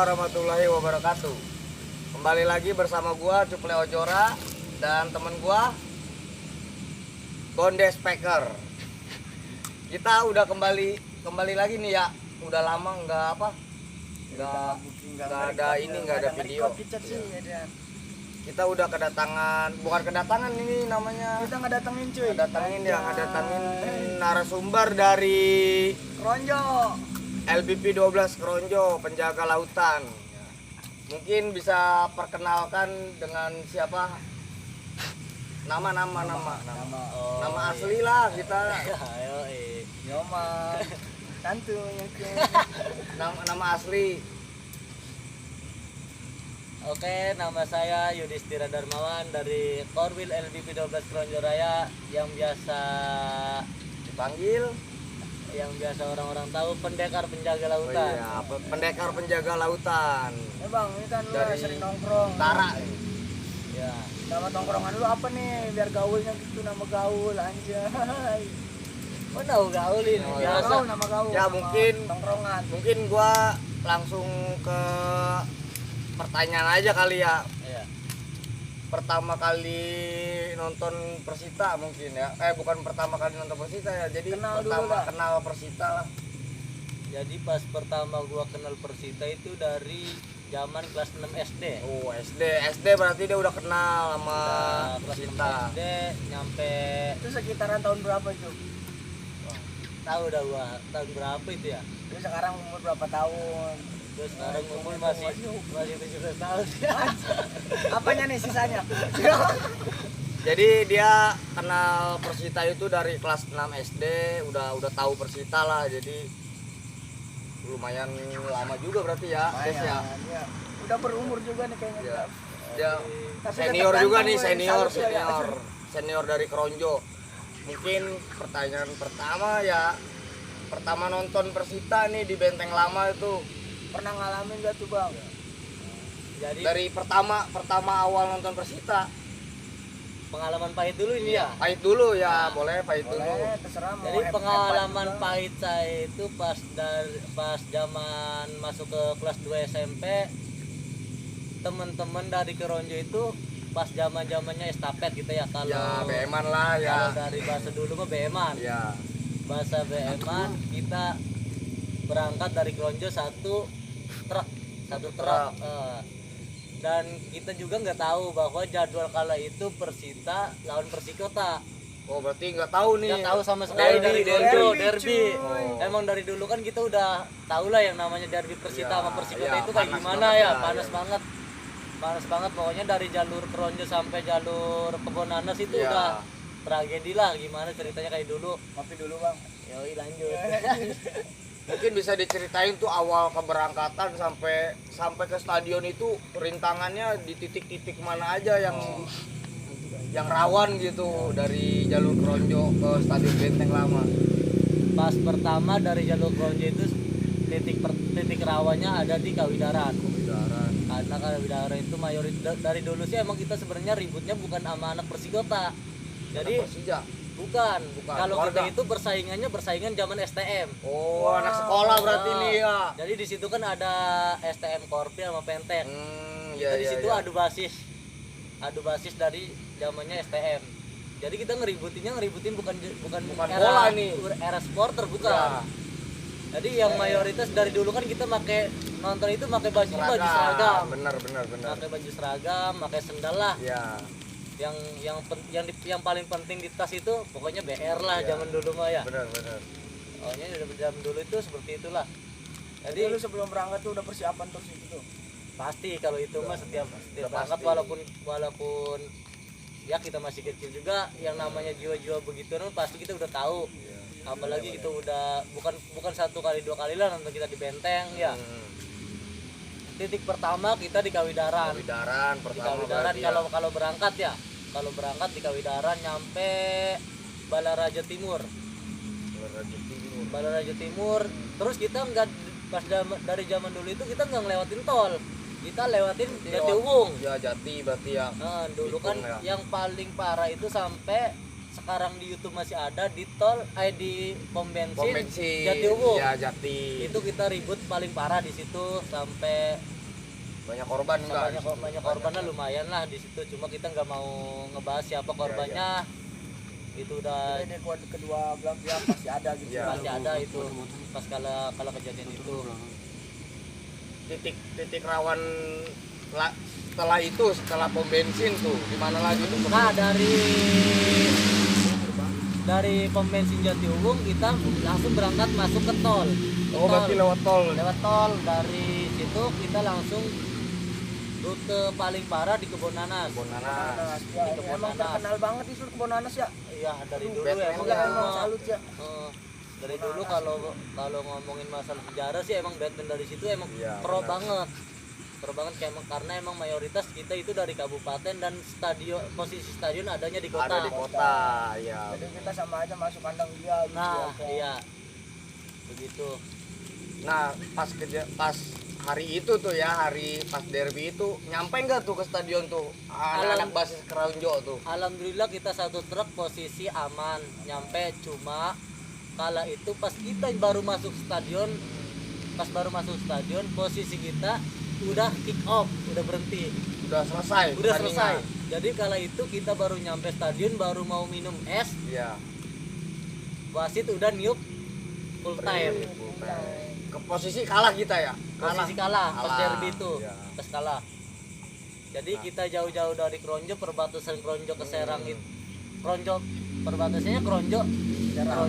warahmatullahi wabarakatuh. Kembali lagi bersama gua Cuple Ojora dan temen gua Gondes Packer. Kita udah kembali lagi nih ya. Udah lama nggak ada video. Kita udah bukan kedatangan ini namanya. Kita ngedatengin cuy. Ngedatengin narasumber dari Kronjo. LBP 12 Kronjo, penjaga lautan. Mungkin bisa perkenalkan dengan siapa? Nama asli lah kita. Ayo, Nyoman. Santuy. Nama asli. Oke, nama saya Yudhistira Darmawan dari Korwil LBP 12 Kronjo Raya yang biasa orang-orang tahu pendekar penjaga lautan. Oh iya, pendekar penjaga lautan. Ya bang, ini kan lu Dari sering nongkrong. Tara. Ya. Nama tongkrongan lu apa nih? Biar gaulnya gitu, nama gaul anjay. Oh, tahu gaul ini Oh, biasa. Nama gaul. Ya, nama mungkin- tongkrongan. Mungkin gua langsung ke pertanyaan aja kali ya. Iya. Pertama kali nonton Persita mungkin ya. Bukan pertama kali nonton Persita ya. Jadi Kenal dulu pertama dah. kenal Persita lah. Jadi pas pertama gua kenal Persita itu dari zaman kelas 6 SD. Oh, SD berarti dia udah kenal sama Udah kelas 6 Persita. SD nyampe Itu sekitaran tahun berapa cuy? tahu dah gua tahun berapa itu ya. Lu sekarang umur berapa tahun? Terus sekarang umur masih 17 tahun. Apanya nih sisanya? Jadi dia kenal Persita itu dari kelas 6 SD, udah tahu Persita lah. Jadi lumayan lama juga berarti ya, Des ya. Ya. Udah berumur juga nih kayaknya. Ya. Dia Tapi senior tetap juga ganteng, nih, gue. senior Salut ya. senior dari Kronjo. Mungkin pertanyaan pertama ya, pertama nonton Persita nih di Benteng Lama itu Pernah ngalamin gak tuh bang? Jadi dari pertama awal nonton Persita. pengalaman pahit dulu ini ya. Pahit dulu ya, boleh pahit dulu. Boleh, terserah mau Jadi hebat pengalaman juga. pahit saya itu pas zaman masuk ke kelas 2 SMP, teman-teman dari Kronjo itu pas zamannya estafet gitu ya. Kalau Ya, BM-an lah ya. kalau dari bahasa dulu mah BM-an. Ya. Bahasa BM-an kita berangkat dari Kronjo satu truk. Dan kita juga nggak tahu bahwa jadwal kala itu Persita lawan Persikota. Oh, berarti nggak tahu nih. Nggak tahu sama sekali dari derby, derby. cuy. Emang dari dulu kan kita udah tahu lah yang namanya derby Persita Ya, sama Persikota ya, itu kayak panas gimana banget ya, ya, panas ya. banget. Panas banget pokoknya dari jalur Kronjo sampai jalur Kebonanas itu Ya. udah tragedi lah, gimana ceritanya kayak dulu. Ngopi dulu bang. Yoi lanjut. Mungkin bisa diceritain tuh awal keberangkatan sampai ke stadion itu rintangannya di titik-titik mana aja yang rawan gitu dari jalur Kronjo ke stadion Benteng Lama. Pas pertama dari jalur Kronjo itu titik rawannya ada di Kawidaran. Karena Kawidaran itu mayoritas dari dulu sih emang kita sebenarnya ributnya bukan sama anak Persikota. Jadi Persija. bukan. Kalau kita Warga. itu persaingan zaman STM. Oh, anak sekolah berarti nih ya. Jadi di situ kan ada STM Korpil sama Pentek. Iya, Kita di situ iya. adu basis dari zamannya STM. Jadi kita ngeributin bukan bola nih. era supporter bukan. Ya. Jadi yang mayoritas dari dulu kan kita nonton itu pakai baju seragam. Bener. Pakai baju seragam, pakai sendal lah. Ya. Yang paling penting di tas itu pokoknya BR lah Iya. zaman dulu mah ya. Bener. Pokoknya zaman dulu itu seperti itulah. Jadi lu sebelum berangkat tuh udah persiapan terus itu tuh. Pasti kalau itu mah setiap udah berangkat pasti. walaupun ya kita masih kecil juga, yang namanya jiwa-jiwa begitu kan pasti kita udah tahu. Apalagi kita udah bukan satu kali dua kali lah nonton kita di Benteng ya. Titik pertama kita di Kawidaran. Kawidaran Di pertama Kawidaran berarti ya. kalau berangkat ya. Kalau berangkat di Kawidaran nyampe Balaraja Timur. Balaraja Timur. Terus kita nggak dari zaman dulu itu kita nggak ngelewatin tol. Kita lewatin Jatiuwung. Ya, Jati berarti ya. Nah, dulu kan Bitung ya. yang paling parah itu sampai sekarang di YouTube masih ada di tol di pom bensin Jati. Jatiuwung. Ya, Jati. Itu kita ribut paling parah di situ sampai banyak korban enggak? banyak korbannya lumayan lah di situ, cuma kita nggak mau ngebahas siapa korbannya. Itu udah Ini kedua belah pihak pasti ada gitu. Iya. pasti ada itu pas kalau kejadian itu. Titik rawan setelah pom bensin tuh di mana lagi tuh? Nah, dari pom bensin Jatiuwung kita langsung berangkat masuk ke tol. Oh, berarti lewat tol. Lewat tol, dari situ kita langsung rute paling parah di Kebon Nanas. Nanas, ya, Di Kebon emang Nanas. terkenal banget itu Kebon Nanas ya. Iya, dari dulu Batman ya Emang ya. emang salut ya. Dari dulu kalau ngomongin masalah sejarah sih emang Batman dari situ emang Iya, pro benar. banget. Pro banget karena emang mayoritas kita itu dari kabupaten dan posisi stadion adanya di kota. Ada di kota, ya. Jadi kita sama aja masuk kandang dia gitu. Nah, ya. iya. Begitu. Nah, pas hari itu tuh ya, hari pas derby itu nyampe nggak tuh ke stadion tuh anak-anak basis Keronjo tuh? Alhamdulillah kita satu truk posisi aman nyampe, cuma kala itu pas kita baru masuk stadion posisi kita udah kick off, udah berhenti, Udah selesai. udah pertandingan. selesai. Jadi kala itu kita baru nyampe stadion, baru mau minum es, Iya. wasit udah niup full time. Ke posisi kalah kita ya? Posisi kalah pas derby itu, Iya. pas kalah. Jadi kita jauh-jauh dari Keronjo, perbatasan Keronjo ke Serang itu. Keronjo perbatasannya Keronjo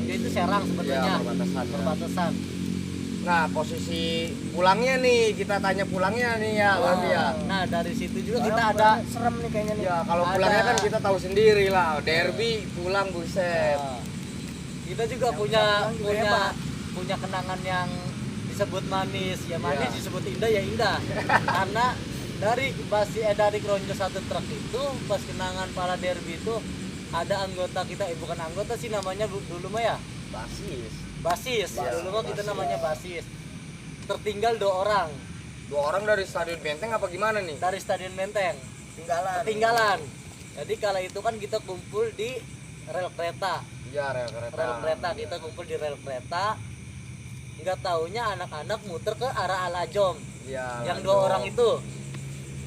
itu Serang Iya, sebenarnya. perbatasan. Ya. Perbatasan. Nah, posisi pulangnya nih, kita tanya pulangnya nih ya, berarti ya. Nah, dari situ juga kita Soalnya ada serem nih kayaknya nih. Ya, kalau Ada. pulangnya kan kita tahu sendiri lah, derby pulang buset. Nah, kita juga Yang punya pulang juga hebat. punya kenangan yang disebut manis. Ya manis, Iya. disebut indah ya indah. Karena dari Keronjo satu truk itu pas kenangan para derby itu ada anggota kita, bukan anggota sih namanya dulu mah ya. Basis. Basis. Iya, Dulu mah kita basis. namanya basis. Tertinggal 2 orang 2 orang dari Stadion Benteng apa gimana nih? dari Stadion Menteng. Tinggalan. Jadi kala itu kan kita kumpul di rel kereta. Ya, rel kereta. Rel kereta kita kumpul di rel kereta. Nggak taunya anak-anak muter ke arah Alajom. Ya, Yang 2 orang itu.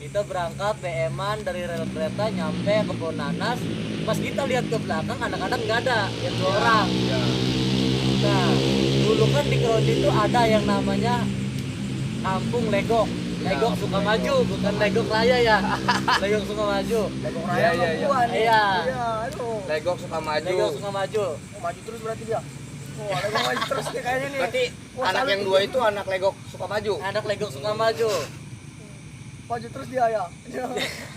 Kita berangkat BM-an dari rel kereta nyampe ke Kebon Nanas. Pas kita lihat ke belakang anak-anak nggak ada, yang 2 orang. Ya. Nah, dulu kan di Keronjo itu ada yang namanya Kampung Legok. Legok Kampung Sukamaju, Legok. bukan Legok Raya ya. Legok Sukamaju. Legok Iya, Raya iya, iya. gua nih. Iya. Iya, aduh. Legok suka maju. Legok Sukamaju. Oh, maju terus berarti dia. Oh, Legok maju terus nih kayaknya nih. Berarti Wah, anak salut yang nih. 2 itu anak Legok suka maju. Anak Legok Sukamaju. Maju terus dia ya.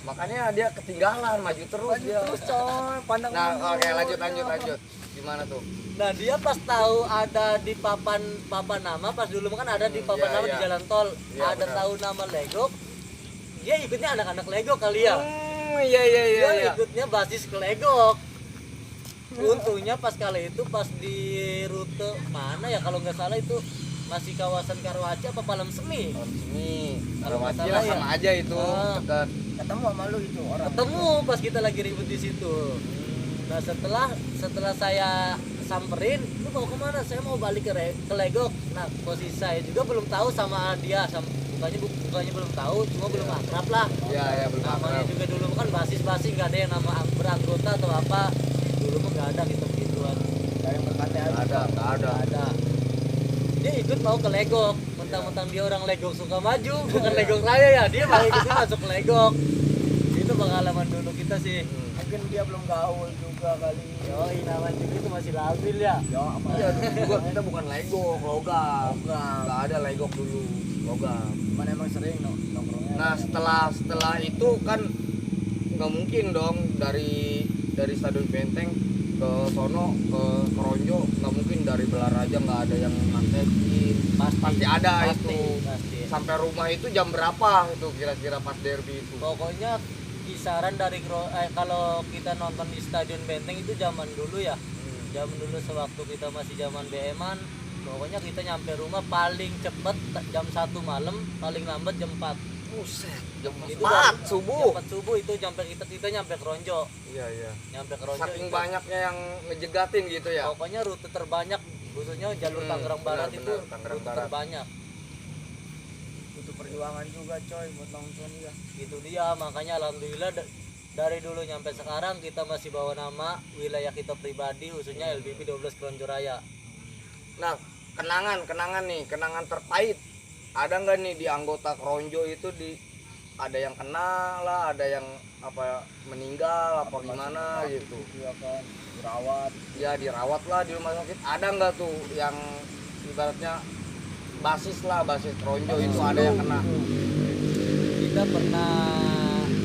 Makanya dia ketinggalan, maju terus Maju dia. terus coy, pandang Nah, dulu. oke, lanjut. Gimana tuh? Nah, dia pas tahu ada di papan nama, pas dulu kan ada di papan Iya, nama iya. di jalan tol, Iya, ada benar. tahu nama Legok. Dia ikutnya anak-anak Legok kali ya. Iya. Dia ikutnya basis ke Legok. Untungnya pas kali itu pas di rute mana ya, kalau nggak salah itu masih kawasan Karawaci apa Palem Semi. Om sini, Kalau nggak Karawaci salah lah ya. sama aja itu, Ah. dekat. Ketemu sama lu itu orang. Ketemu pas kita lagi ribut di situ. Nah, setelah saya samperin, lu mau kemana? Saya mau balik ke Legok. Nah, posisi saya juga belum tahu sama dia, bukannya belum tahu, cuma belum akrab lah. Iya, belum Namanya akrab. juga dulu kan basis-basis, nggak ada yang nama beranggota atau apa. Dulu mah nggak ada gitu-gituan. Kayak yang berkata aja. Nggak ada. Nggak ada. Dia ikut mau ke Legok, mentang-mentang dia orang Legok Sukamaju, bukan Legok Raya ya. Dia malah ikutnya masuk ke Legok. Itu pengalaman dulu kita sih. Mungkin dia belum gaul juga kali. Yoi, namanya juga itu masih labil ya. Ya, apa? Iya, dulu juga kita bukan Legok, logam. Nggak ada Legok dulu, logam. Cuman emang sering nongkrongnya. Nah, setelah itu kan nggak mungkin dong dari Stadion Benteng ke sono ke Keronjo, nggak mungkin dari Belaraja nggak ada yang ngantekin. Pasti ada Pasti. itu. Sampai rumah itu jam berapa itu kira-kira pas derby itu? Pokoknya kisaran dari kalau kita nonton di Stadion Benteng itu zaman dulu ya. Zaman dulu sewaktu kita masih zaman BM-an, pokoknya kita nyampe rumah paling cepet jam 1 malam, paling lambat jam 4. Buset, jam Itu 4 baru- subuh. Jam 4 subuh itu kita nyampe Keronjo. Iya. Nyampe Keronjo. Saking itu. banyaknya yang ngejegatin gitu ya. Pokoknya rute terbanyak, khususnya jalur Tangerang Barat benar, itu Tangerang rute Barat. terbanyak. Itu perjuangan juga coy buat nonton ya. Itu dia, makanya alhamdulillah dari dulu nyampe sekarang kita masih bawa nama wilayah kita pribadi, khususnya LBP 12 Kronjo Raya. Nah, kenangan nih, kenangan terpahit ada nggak nih di anggota Kronjo itu, ada yang kena lah, ada yang apa meninggal apa gimana gitu Iya kan, dirawat. ya, dirawat lah di rumah sakit. Ada nggak tuh yang ibaratnya basis Kronjo itu ada yang kena? Kita pernah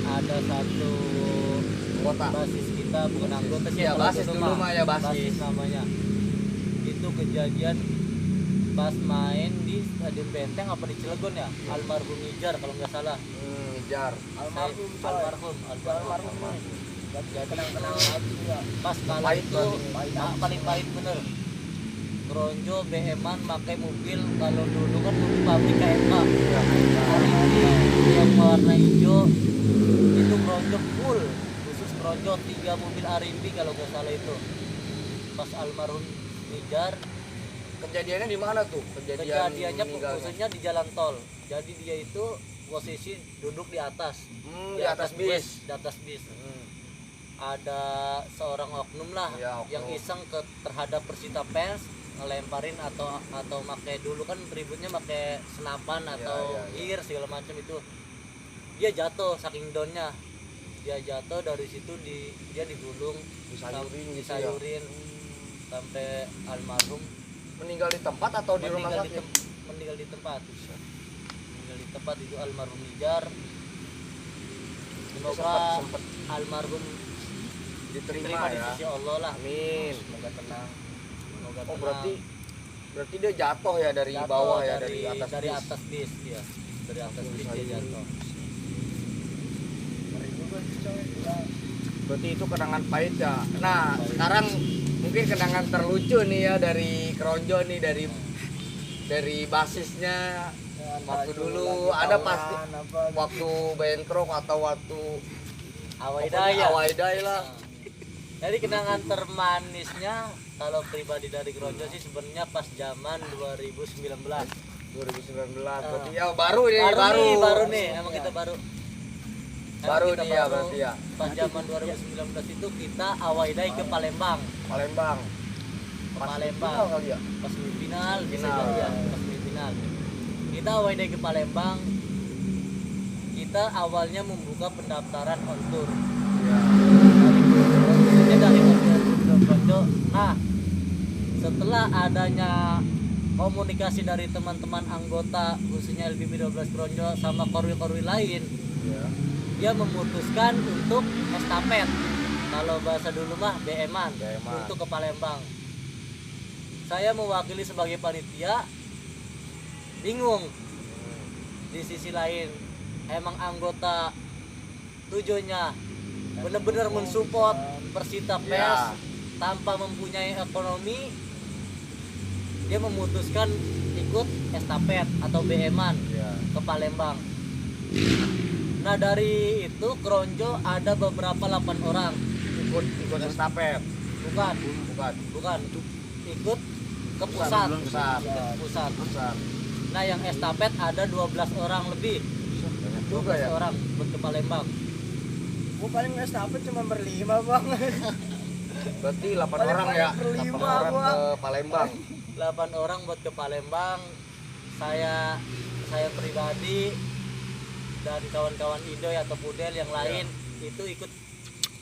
ada satu Anggota. basis kita, bukan anggota sih, Ya, kalau basis dulu mah ya, basis. namanya. Itu kejadian pas main di Stadion Benteng apa di Cilegon ya, almarhum Nijar kalau nggak salah. Ngejar. Almarhum coy. Almarhum. Jadi kenang-kenang lagi ya. Pas kala Pahit itu berarti. paling pahit bener. Kronjo BM-an pakai mobil, kalau dulu kan mobil pabrik KMK. Yang warna hijau itu Kronjo full, khusus Kronjo 3 mobil Arimbi kalau nggak salah itu. Pas almarhum Nijar, Kejadiannya di mana tuh? kejadiannya meninggalnya? khususnya di jalan tol. Jadi dia itu posisi duduk di atas. Di atas bis. Di atas bis. Ada seorang oknum lah Ya, oknum. yang iseng terhadap Persita Pers, ngelemparin atau pakai dulu kan ributnya pakai senapan atau ya. gear segala macam itu. Dia jatuh saking downnya. Dia jatuh, dari situ dia digulung, Disayurin gitu ya? disayurin sampai almarhum Meninggal di tempat atau di rumah meninggal sakit? meninggal di tempat. Meninggal di tempat itu almarhum Nijar. Semoga Sempet almarhum diterima terima di ya. sisi Allah lah. Amin. Semoga tenang. Semoga Oh, tenang. berarti dia jatuh ya dari Jatuh bawah ya, dari dari bis. atas bis dia. Dari atas bis dia Sayurin. jatuh. Ngeri juga sih coy. Ya. Berarti itu kenangan pahit ya. Nah, sekarang mungkin kenangan terlucu nih ya dari Kronjo nih, dari basisnya. Ya, Waktu entah dulu itu lagi ada tawuran, pasti apa gitu. waktu bentrok atau waktu Awaidaya. Awaidai lah. Jadi kenangan termanisnya kalau pribadi dari Kronjo sih sebenarnya pas zaman 2019. 2019. Berarti ya baru nih, Baru nih, emang kita baru. Baru kita nih ya berarti ya. Pas zaman 2019 itu kita Awaidai ke Palembang. Palembang. Ke Pas Palembang. final kali ya? Pas semifinal, bisa Final. jadi ya, pas semifinal. Kita Awaidai ke Palembang. Kita awalnya membuka pendaftaran on tour. Iya. Dari Kronjo. Nah, setelah adanya komunikasi dari teman-teman anggota khususnya LBP 12 Kronjo sama korwi-korwi lain, Iya. dia memutuskan untuk estafet, kalau bahasa dulu mah BM-an, BM-an. untuk ke Palembang. Saya mewakili sebagai panitia, bingung. Di sisi lain emang anggota tujuannya benar-benar mensupport Persita Pers Ya. tanpa mempunyai ekonomi, dia memutuskan ikut estafet atau BM-an Iya. ke Palembang. Nah, dari itu Kronjo ada beberapa 8 orang, Ikut estafet. bukan Bukan. ikut ke pusat. Pusat. Ke pusat. Pusat. Nah, yang estafet ada 12 orang lebih, Banyak juga 12 ya. orang buat ke Palembang. Gua paling estafet cuma berlima bang. Berarti 8 Paling orang ya. berlima 8 orang gua. ke Palembang. 8 orang buat ke Palembang. Saya pribadi dan kawan-kawan Idoy atau Pudel yang lain itu ikut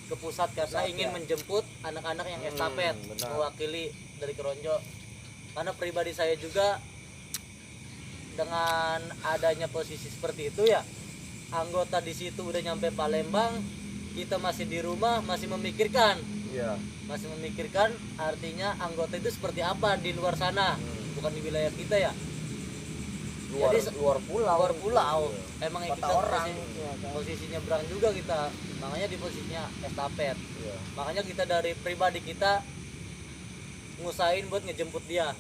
ke pusat karena Pusat, ingin ya. menjemput anak-anak yang estafet, benar. mewakili dari Kronjo. Karena pribadi saya juga dengan adanya posisi seperti itu ya, anggota di situ udah nyampe Palembang, kita masih di rumah masih memikirkan Iya. artinya anggota itu seperti apa di luar sana, bukan di wilayah kita ya. Luar, Jadi luar pulau. luar pulau emang Kota kita orang. posisinya berang juga kita, makanya di posisinya estafet. Iya. Makanya kita dari pribadi kita ngusahain buat ngejemput dia,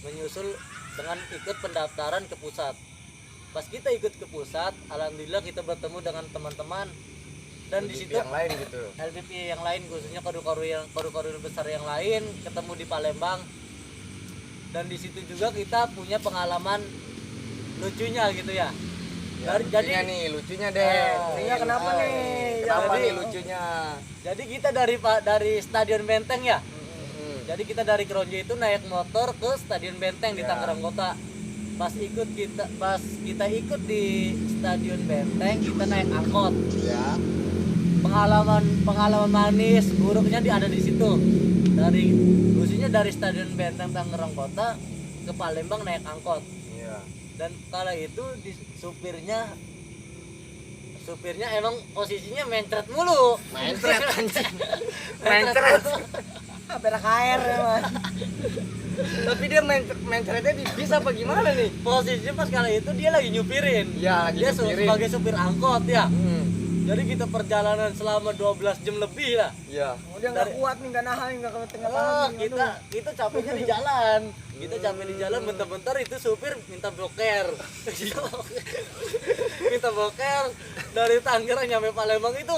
menyusul dengan ikut pendaftaran ke pusat. Pas kita ikut ke pusat, alhamdulillah kita bertemu dengan teman-teman dan di situ yang lain gitu. LBP yang lain, khususnya koru-koru besar yang lain ketemu di Palembang. Dan di situ juga kita punya pengalaman lucunya gitu ya. Lucunya nih, lucunya deh. Iya, kenapa nih? Kenapa Jadi- nih lucunya? Jadi kita dari Stadion Benteng ya. Jadi kita dari Kronjo itu naik motor ke Stadion Benteng di Tangerang Kota. Pas kita ikut di Stadion Benteng, kita naik angkot. Ya. Pengalaman manis, buruknya ada di situ. Khususnya dari Stadion Benteng Tangerang Kota ke Palembang naik angkot. Iya. Dan kala itu supirnya emang posisinya mencret mulu. Mencret anjing. Mencret. Berak air emang. Tapi dia mencretnya di bis apa gimana nih? Posisinya pas kala itu dia lagi nyupirin. Iya, lagi Dia nyupirin. sebagai supir angkot ya. Hmm. Jadi kita perjalanan selama 12 jam lebih lah. Iya. Oh, dia nggak kuat nih, nggak nahan, nggak ke tengah Oh, pagi. kita capeknya di jalan. Kita capek di jalan, bentar-bentar itu supir minta boker. Minta boker dari Tangerang nyampe Palembang itu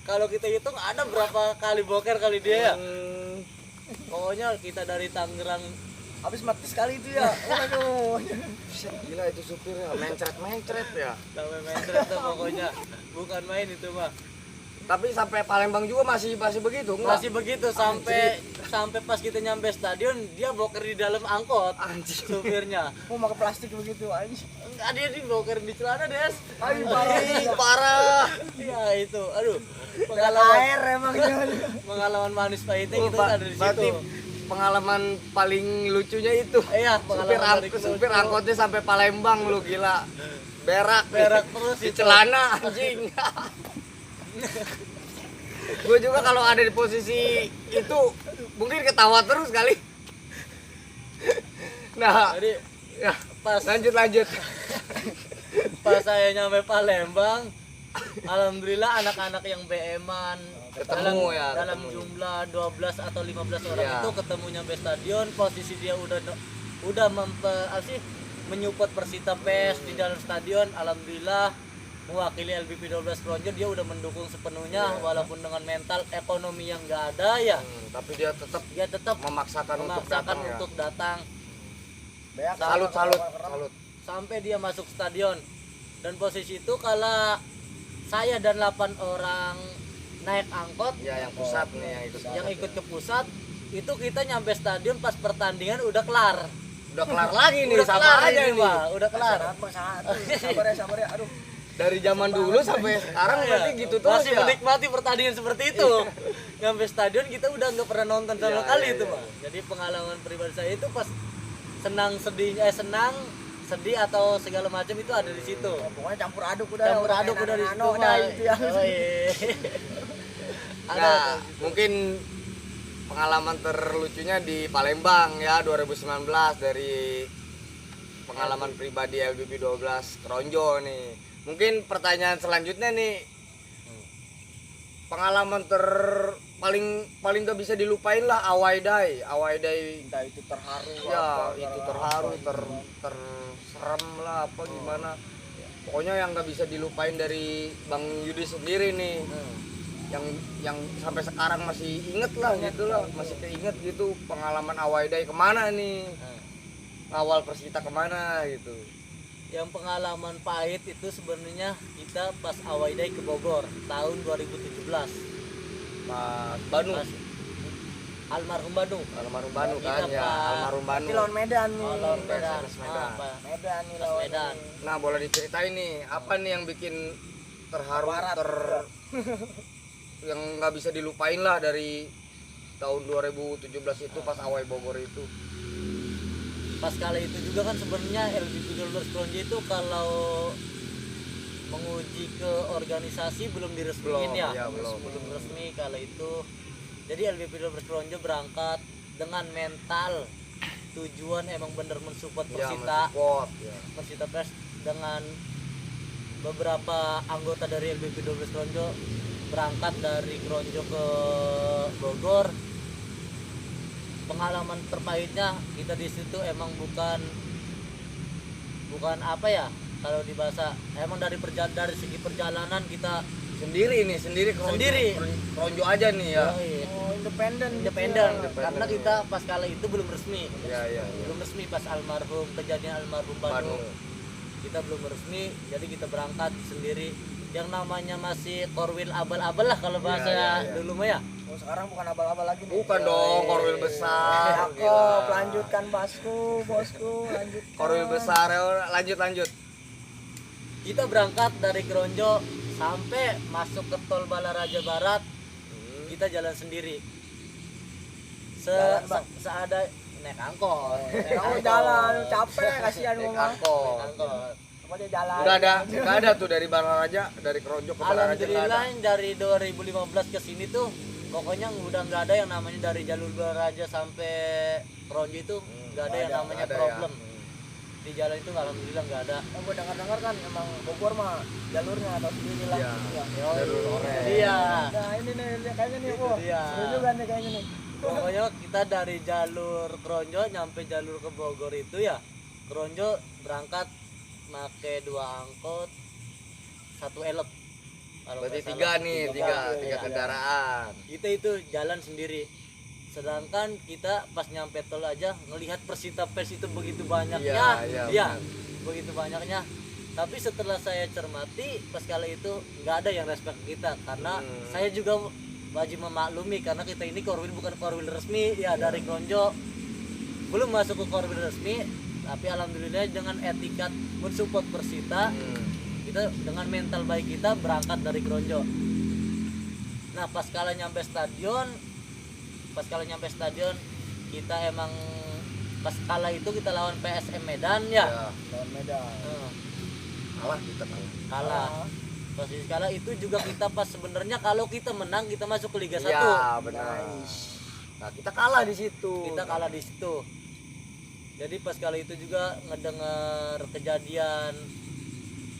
kalau kita hitung ada berapa kali boker kali dia ya. Pokoknya kita dari Tangerang Habis mati sekali itu ya. Waduh. Gila itu supirnya, mencret ya. sampai mencret tuh pokoknya. Bukan main itu mah. Tapi sampai Palembang juga masih begitu enggak? Masih begitu sampai pas kita nyampe stadion dia boker di dalam angkot. Anjing. Supirnya. Mau makan plastik begitu anjing. Enggak, dia di boker di celana, Des. Ayo parah. Parah. Iya itu. Aduh. Berak air emang dia. Pengalaman manis pahitnya Oh, kita ada di berarti situ. pengalaman paling lucunya itu. Iya, pengalaman dari Supir angkotnya sampai Palembang lu gila. Berak terus di itu. celana anjing. Gue juga kalau ada di posisi itu mungkin ketawa terus kali. Nah, Jadi ya, pas lanjut. saya nyampe Palembang, alhamdulillah anak-anak yang BM-an Ketemu ya, dalam ketemu. jumlah 12 atau 15 orang Iya. itu ketemu nyampe stadion, posisi dia udah menyupport Persita PES di dalam stadion. Alhamdulillah mewakili LBP 12 Kronjo dia udah mendukung sepenuhnya walaupun dengan mental ekonomi yang enggak ada ya. Tapi dia tetap Memaksakan untuk datang ya. untuk datang Berak. Salut. sampai dia masuk stadion. Dan posisi itu kala saya dan 8 orang naik angkot Ya yang pusat nih yang ikut. ke pusat, itu kita nyampe stadion pas pertandingan udah kelar. Udah kelar lagi nih Udah sama kelar aja ini, nih. Pak. Udah kelar. Sabar ya. Aduh. Dari zaman dulu sampai sekarang berarti gitu terus Masih ya. menikmati pertandingan seperti itu. Nyampe stadion kita udah nggak pernah nonton sama Iya, kali iya, itu, iya. Pak. Jadi pengalaman pribadi saya itu pas senang sedih atau segala macam itu ada di situ. Pokoknya campur aduk udah. Campur aduk udah di situ. Nano dah itu ya. Nah, mungkin pengalaman terlucunya di Palembang ya 2019 dari pengalaman pribadi LBP 12 Kronjo nih. Mungkin pertanyaan selanjutnya nih, pengalaman paling gak bisa dilupain lah Awaidai Entah itu terharu ya itu terharu terserem lah apa gimana, pokoknya yang gak bisa dilupain dari Bang Yudi sendiri nih, yang sampai sekarang masih inget lah gitu lah, masih keinget gitu pengalaman Awaidai kemana nih, awal Persita kemana gitu. Yang pengalaman pahit itu sebenarnya kita pas Awaidai ke Bogor tahun 2017. Mas Banu, Pas almarhum Banu. almarhum Banu kan Kita, ya, Pak. almarhum Banu. Tapi lawan Medan nih. Lawan Medan. Pas Medan. Medan nih Pas lawan Medan. Nah boleh diceritain nih apa nih yang bikin terharu yang nggak bisa dilupain lah dari tahun 2017 itu pas Awai Bogor itu. Pas kali itu juga kan sebenarnya LBP 12 Kronjo itu kalau menguji ke organisasi belum diresmiin Belum, ya. ya, belum. Belum resmi kala itu. Jadi LBP 12 Kronjo berangkat dengan mental tujuan emang bener mensupport Ya, Persita. mensupport, ya. Persita Pres dengan beberapa anggota dari LBP 12 Kronjo berangkat dari Kronjo ke Bogor. Pengalaman terpahitnya kita di situ emang bukan apa ya, kalau di bahasa emang dari segi perjalanan kita Sendiri Kronjo aja nih ya. Oh, independen. Karena kita pas kala itu belum resmi. Ya. Belum resmi pas kejadian almarhum Banu. kita belum resmi, jadi kita berangkat sendiri. Yang namanya masih korwil abal-abal lah kalau bahasa Iya. dulu mah ya. Oh, sekarang bukan abal-abal lagi nih. Bukan dong, korwil besar. Cakep, lanjutkan bosku, lanjutkan. Korwil besar, lanjut. Kita berangkat dari Kronjo sampai masuk ke tol Balaraja Barat, kita jalan sendiri. Jalan, Bang. Seada naik angkot. Kamu jalan, capek, kasihan Naik gua mah. angkot. Angkot. Apa dia jalan? Nggak ada tuh dari Balaraja, dari Kronjo ke Balaraja nggak ada. Alhamdulillah dari 2015 ke sini tuh pokoknya udah nggak ada yang namanya dari jalur Balaraja sampai Kronjo itu nggak ada yang namanya Nggak ada problem. ya. Di jalan itu alhamdulillah nggak ada. Yang gue dengar kan emang Bogor mah jalurnya atau sendiri lah. Iya. Iya. Jalur orange. Iya. Nah ini nih kayaknya nih, Itu wah, dia. seru juga nih kayaknya nih. Pokoknya kita dari jalur Kronjo nyampe jalur ke Bogor itu ya, Kronjo berangkat make 2 angkot, 1 elep. Kalau Berarti nggak 3 salah. nih, Tiga, 3 iya. kendaraan. Kita itu jalan sendiri. Sedangkan kita pas nyampe tol aja ngelihat Persita Pers itu begitu banyaknya. Iya, begitu banyaknya. Tapi setelah saya cermati pas kali itu nggak ada yang respect kita karena saya juga wajib memaklumi karena kita ini korwil bukan korwil resmi ya dari Kronjo. Belum masuk ke korwil resmi, tapi alhamdulillah dengan etikat mensupport Persita, kita dengan mental baik kita berangkat dari Kronjo. Nah pas kala nyampe stadion kita emang pas kala itu kita lawan PSM Medan ya. Lawan Medan. Kalah kita kalah. Kalah. Posisi kala itu juga kita pas sebenarnya kalau kita menang kita masuk ke Liga 1. Iya, benar. Nah, kita kalah di situ. Kita kalah di situ. Jadi pas kali itu juga ngedengar kejadian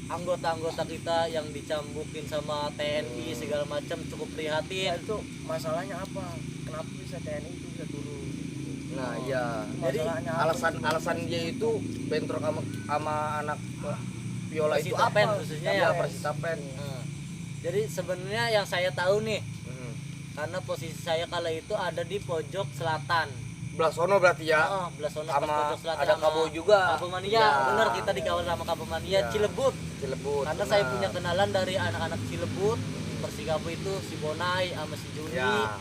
anggota-anggota kita yang dicambukin sama TNI segala macam cukup Ya, prihatin. itu masalahnya apa? Kenapa bisa TNI itu bisa turun? Nah, iya. Jadi Masalahnya apa? Alasan dia itu bentrok sama anak Viola itu Persita apa? Pen khususnya ya. Persita Pen. Nah, jadi sebenarnya yang saya tahu nih karena posisi saya kala itu ada di pojok selatan. Belah sono berarti ya. Oh, belah sono Sama pas pojok selatan ada sama Kabo juga. Kabo Mania, Ya. bener kita dikawal sama Kabo Mania Ya. Cilebut. Cilebut. Karena saya punya kenalan dari anak-anak Cilebut, Persikabo itu si Bonai sama si Juni. Ya.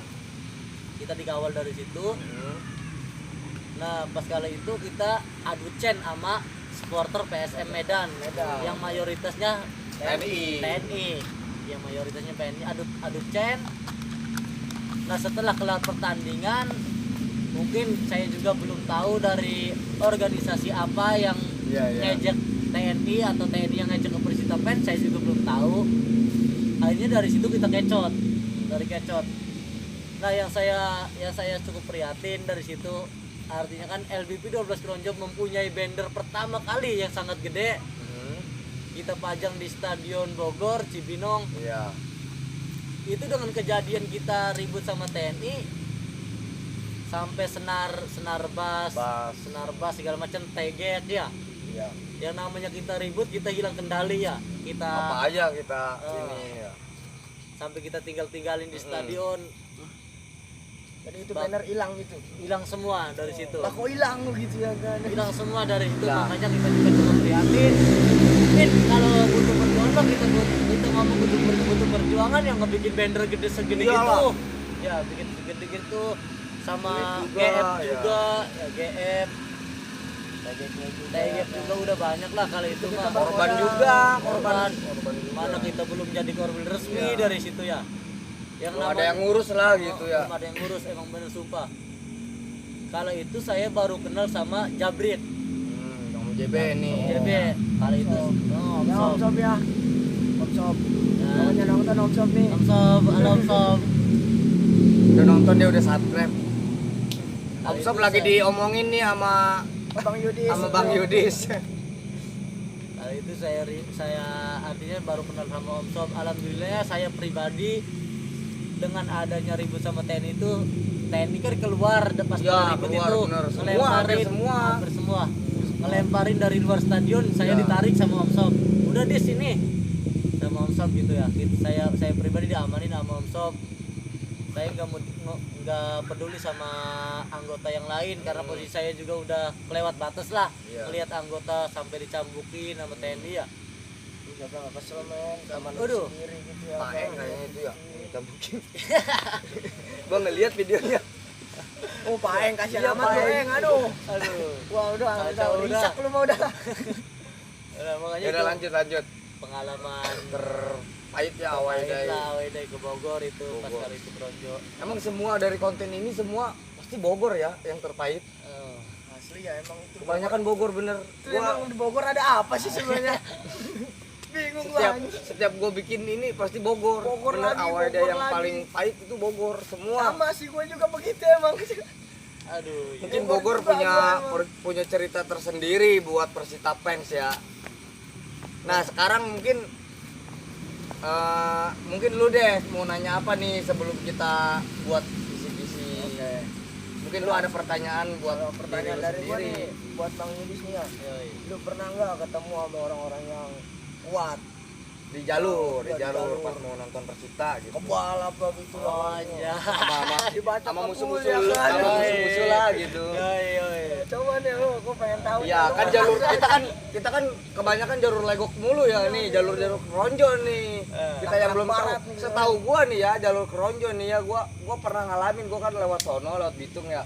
Kita dikawal dari situ. Hmm. Nah, pas kala itu kita adu cen sama supporter PSM Medan, yang mayoritasnya TNI. Yang mayoritasnya TNI adu cen. Nah, setelah kelar pertandingan mungkin saya juga belum tahu dari organisasi apa yang Iya, iya. ngejek TNI atau TNI yang ngejek ke Persita Pen, saya juga belum tahu. Akhirnya dari situ kita kecot. Nah, yang saya cukup prihatin dari situ artinya kan LBP 12 Kronjo mempunyai banner pertama kali yang sangat gede. Kita pajang di Stadion Bogor, Cibinong. Iya. Itu dengan kejadian kita ribut sama TNI sampai senar bas segala macam teget ya. Iya. Yang namanya kita ribut kita hilang kendali ya. Apa aja kita Oh. ini ya. Sampai kita tinggalin di stadion, Jadi itu banner hilang gitu. hilang semua dari situ. Lah kok hilang lu gitu ya kan? Hilang semua dari situ, Nah. makanya kita juga cukup prihatin. Mungkin kalau butuh perjuangan kita ngomong butuh perjuangan yang ngebikin banner gede segede Iyalah. gitu. Ya, bikin segede gitu sama GF juga, GF juga, ya GF. TGF juga udah banyak lah kali itu mah. Korban juga, Korban. juga. Mana kita belum jadi korban resmi Iya. dari situ ya. Yang Belum ada yang ngurus lah gitu ya. Belum ada yang ngurus, emang bener sumpah. Kalau itu saya baru kenal sama Jabrit, Kamu JB nih. JB. Kali itu Om Ya, Om Sob. Sob ya. Om Sob. Ya. Pokoknya nonton Om Sob nih. Om Sob, halo Om Sob. Udah nonton dia udah subscribe. Kali Om Sob itu lagi saya- diomongin nih sama Bang Yudis. Bang Yudis. Kali itu saya artinya baru kenal sama Om Sob. Alhamdulillah saya pribadi dengan adanya ribut sama TNI itu, TNI kan keluar pas Ya, ribut keluar, itu bener. Semua, ngelemparin hampir semua. hampir semua. Ngelemparin dari luar stadion, saya Ya. ditarik sama Om Sob. Udah di sini sama Om Sob gitu ya. Saya pribadi diamanin sama Om Sob. saya nggak peduli sama anggota yang lain karena posisi saya juga udah kelewat batas lah. Melihat anggota sampai dicambukin sama TNI ya. Siapa nggak kesel men sama Aduh. sendiri gitu ya. Paeng kayaknya itu ya cambukin. Gua ngeliat videonya. Oh Paeng kasihan Iya, amat Paeng. Paeng, aduh. Aduh. Wah udah Kacau, udah. risak lu mau udah. Nah, makanya Ya udah itu lanjut. pengalaman Terpahit ya awal dari. awal dari ke Bogor itu pas Bogor. kali itu Bronjo. Emang semua dari konten ini semua pasti Bogor ya yang terpahit. Asli ya emang itu. Kebanyakan Bogor bener. Itu emang di Bogor ada apa sih sebenarnya? Bingung gua. Setiap gue bikin ini pasti Bogor. Bogor Bener, lagi, awal Bogor yang lagi. paling pahit itu Bogor semua. Sama sih gua juga begitu emang. Aduh. Mungkin Bogor Bogor juga punya cerita tersendiri buat Persita fans ya. Nah sekarang mungkin lu deh mau nanya apa nih sebelum kita buat kisi-kisi. Mungkin lu ada pertanyaan buat Pertanyaan diri lu dari gua sendiri. nih buat Bang Yudis nih ya. Yoi. Lu pernah nggak ketemu sama orang-orang yang kuat, Di jalur Di jalur. pas mau nonton Persita gitu. kebal apa gitu Oh lah. iya. Dibaca sama kabul, musuh-musuh ya kan? sama musuh-musuh lah gitu. Yoi. Coba nih lu, gua pengen tahu. Iya nih, kan lu jalur pernah kita kan kebanyakan jalur legok mulu ya nih, jalur keronjo nih. Kita yang belum tahu. Barat nih, Setahu gua nih ya jalur keronjo nih ya, gua pernah ngalamin, gua kan lewat sono, lewat Bitung ya.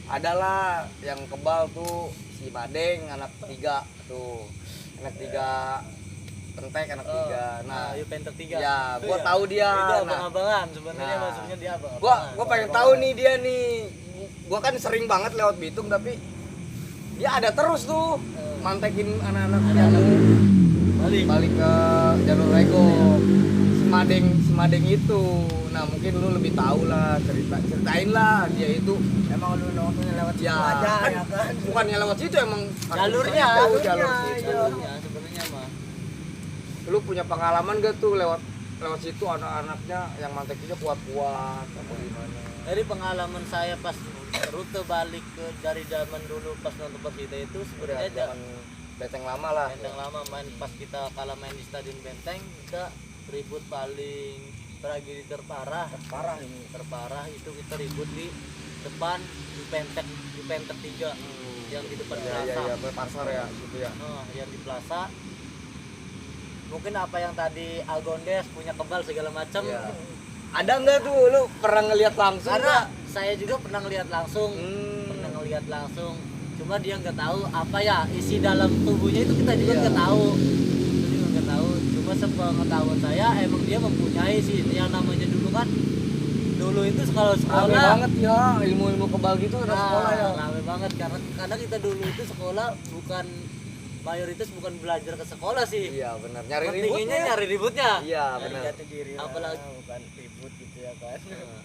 Adalah yang kebal tuh si Madeng anak 3 tuh. Anak 3 Pentek anak 3. Nah, Ayu Penter 3. ya gua tahu dia. Itu Nah, abang-abangan sebenarnya Nah. maksudnya dia abang. gua pengen tahu nih dia nih. Gua kan sering banget lewat Bitung tapi dia ada terus tuh mantekin anak-anak yang balik ke jalur Lego. Si Madeng itu. Nah, mungkin lu lebih tahu lah, ceritain lah dia itu. emang lu nongkrongnya lewat situ Ya, aja kan, ya kan. bukannya lewat situ emang Jalurnya, jalur jalurnya, situ. iya. Ya sebenarnya mah. Lu punya pengalaman gak tuh lewat situ anak-anaknya yang mantekinnya kuat-kuat apa gimana? Dari pengalaman saya pas rute balik dari zaman dulu pas nonton Persita itu sebenarnya Zaman Benteng lama lah. Benteng lama main pas kita kalah main di Stadion Benteng kita ribut paling tragedi terparah itu kita ribut di depan Juventus 3 yang di depan plaza. Iya, pasar ya gitu ya. Yang di plaza mungkin apa yang tadi Algondes punya kebal segala macam. Iya. Ada nggak tuh lu pernah ngelihat langsung? Karena nggak? saya juga pernah ngelihat langsung, cuma dia nggak tahu apa ya isi dalam tubuhnya itu kita juga nggak tahu. Itu juga nggak tahu. Cuma sepengetahuan saya emang dia mempunyai sih yang namanya dulu itu kalau Rame sekolah banget ya ilmu-ilmu kebal gitu ada sekolah ya. rame banget karena kita dulu itu sekolah mayoritas bukan belajar ke sekolah sih. Iya benar. Nyari Pentingnya ributnya. nyari ributnya. Iya Dari benar. jati diri lah, Apalagi- bukan ribut gitu ya kan.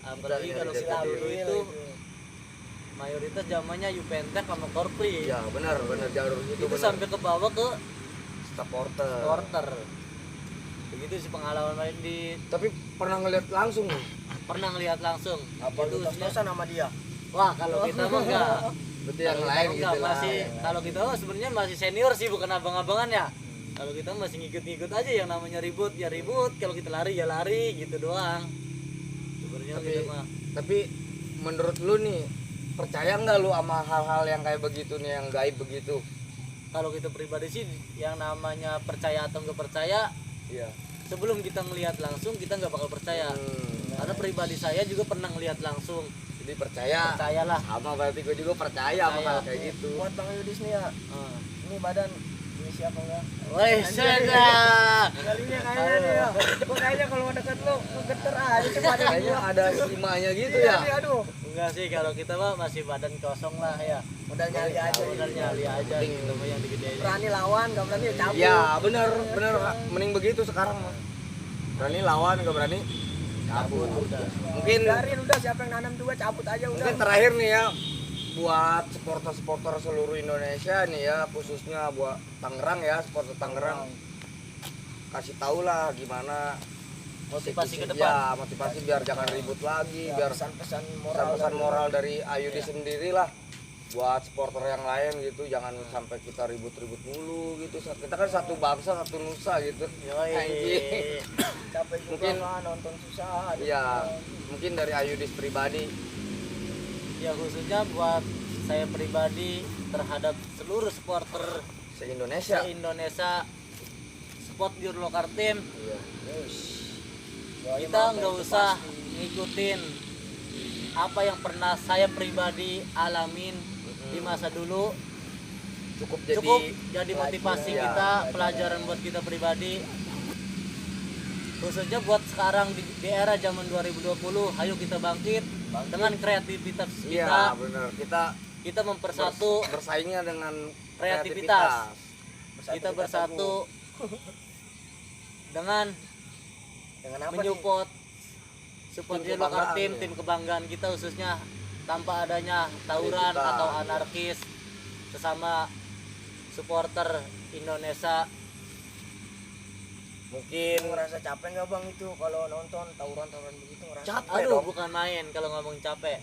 Apalagi kalau Nyari kita jati dulu diri. itu mayoritas zamannya Juventus sama Korpri. Iya benar jalur Itu benar. sampai ke bawah ke supporter. supporter. Begitu sih pengalaman main di Tapi pernah ngeliat langsung nih. pernah ngelihat langsung. Apa lu tos-tosan sama dia? Wah, kalau kita mah enggak. Berarti yang Kalau lain kita gitu enggak, lah. masih kalau kita mah sebenarnya masih senior sih bukan abang-abangan ya. Kalau kita masih ngikut-ngikut aja yang namanya ribut ya ribut, kalau kita lari ya lari gitu doang. Sebenarnya kita mah Tapi menurut lu nih percaya nggak lu sama hal-hal yang kayak begitu nih yang gaib begitu? kalau kita pribadi sih yang namanya percaya atau enggak percaya Iya. sebelum kita ngelihat langsung kita nggak bakal percaya. Karena pribadi saya juga pernah ngelihat langsung. Jadi percayalah. Sama berarti gue juga percaya sama hal kayak gitu. Buat Bang Yudis nih ya, ini badan ini siapa enggak? Woi, sudah. Kalinya kayaknya nih ya. Gua kayaknya kalau mau deket lu geter aja tuh badan Kayaknya gua. ada simanya gitu Iya ya. nih, aduh. Enggak sih kalau kita mah masih badan kosong lah ya. Udah nyali aja. Udah nyali aja gitu mah yang digedein. Berani lawan, enggak berani ya cabut. Iya bener mending begitu sekarang mah. Berani lawan nggak berani cabut. Mungkin Biarin udah siapa yang nanam juga cabut aja udah. mungkin terakhir nih ya buat supporter seluruh Indonesia nih ya khususnya buat Tangerang ya supporter Tangerang kasih tau lah gimana Motivasi ke depan. ya motivasi biar jangan ribut lagi biar pesan-pesan pesan moral dari Ayudi sendiri lah buat supporter yang lain gitu, jangan sampai kita ribut-ribut mulu gitu. Kita kan satu bangsa satu nusa gitu. Yoi. Anjing. Capek juga Mungkin- kan nonton susah. Iya, mungkin dari Ayudis pribadi. Ya khususnya buat saya pribadi terhadap seluruh supporter Se-Indonesia. se-Indonesia support your local team. Iya. Kita nggak usah ngikutin apa yang pernah saya pribadi alamin di masa dulu. Cukup Cukup jadi motivasi Iya. kita, pelajaran buat kita pribadi. Khususnya buat sekarang di era zaman 2020, ayo kita bangkit dengan kreativitas Iya, kita. benar. Kita mempersatu Bersaingnya dengan kreativitas. Kita bersatu dengan Dengan apa menyupport support Tim di lokal kebanggaan, tim, ya. tim kebanggaan kita khususnya tanpa adanya tawuran Kita. atau anarkis sesama supporter Indonesia. Mungkin ngerasa capek nggak bang itu kalau nonton tawuran begitu ngerasa? Capek Aduh, dong. bukan main kalau ngomong capek.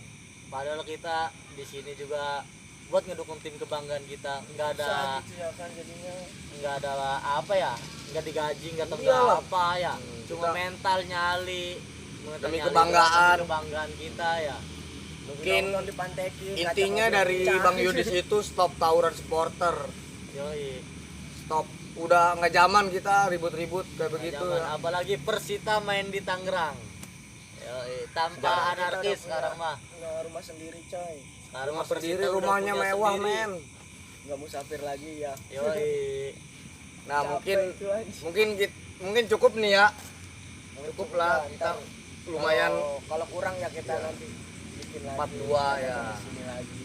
Padahal kita di sini juga buat ngedukung tim kebanggaan kita. Nggak ada Susah gitu ya kan jadinya. nggak ada apa ya, nggak digaji, nggak tahu Iyalah. apa ya. Cuma Kita- mental nyali, mental Demi nyali kebanggaan. demi kebanggaan kita ya. mungkin Nonton dipantekin, intinya kaca mobil dari pecah. Bang Yudis itu stop tawuran supporter. Yoi. Stop. Udah nggak zaman kita ribut-ribut kayak begitu. Zaman, apalagi Persita main di Tangerang. Yoi, tanpa Kita anarkis udah sekarang punya- mah. punya rumah sendiri coy. Sekarang Rumah mah berdiri, Persita udah rumahnya punya mewah, sendiri. men. Nggak musafir lagi ya. Yoi. Nah, Capek mungkin itu, anjing. mungkin cukup nih ya. Cukup lah, Ya, kita ntar lumayan kalau kurang ya kita Iya. nanti bikin lagi. 42 Kita ya. datang sini lagi.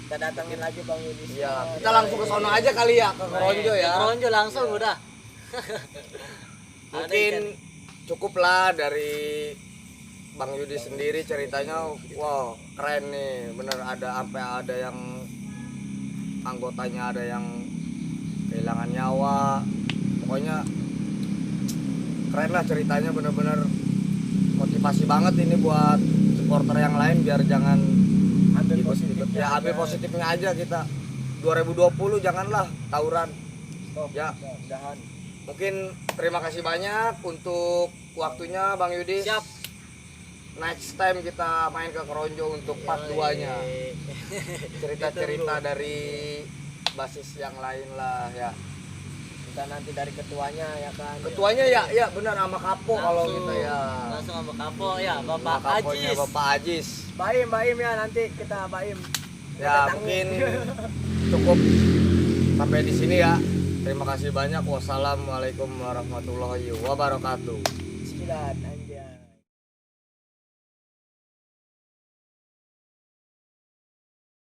Kita datangin lagi Bang Yudis. Iya, kita langsung ke sono aja kali ya, ke Keronjo ya. Keronjo langsung Iya. udah. Mungkin cukup lah dari Bang Yudi sendiri ceritanya. Wow, keren nih, bener. Sampai ada yang anggotanya ada yang kehilangan nyawa. Pokoknya keren lah ceritanya, bener-bener motivasi banget ini buat supporter yang lain biar jangan ambil ikut-ikut. positifnya. Ya ambil aja. positifnya aja kita. 2020 janganlah tawuran. Stop. Ya. Udahan. Mungkin terima kasih banyak untuk waktunya Bang Yudi. Siap. Next time kita main ke Keronjo untuk part 2-nya. Cerita-cerita dari basis yang lain lah ya. Kita nanti dari ketuanya ya kan. Ketuanya ya benar sama Kapo kalau Langsung- kita ya. Langsung sama Kapo ya, Sama Bapak Kaponya Ajis. Bapak Ajis. Baim ya nanti kita baim. Ya Datangin. mungkin cukup sampai di sini ya. Terima kasih banyak. Wassalamualaikum warahmatullahi wabarakatuh. Sekian.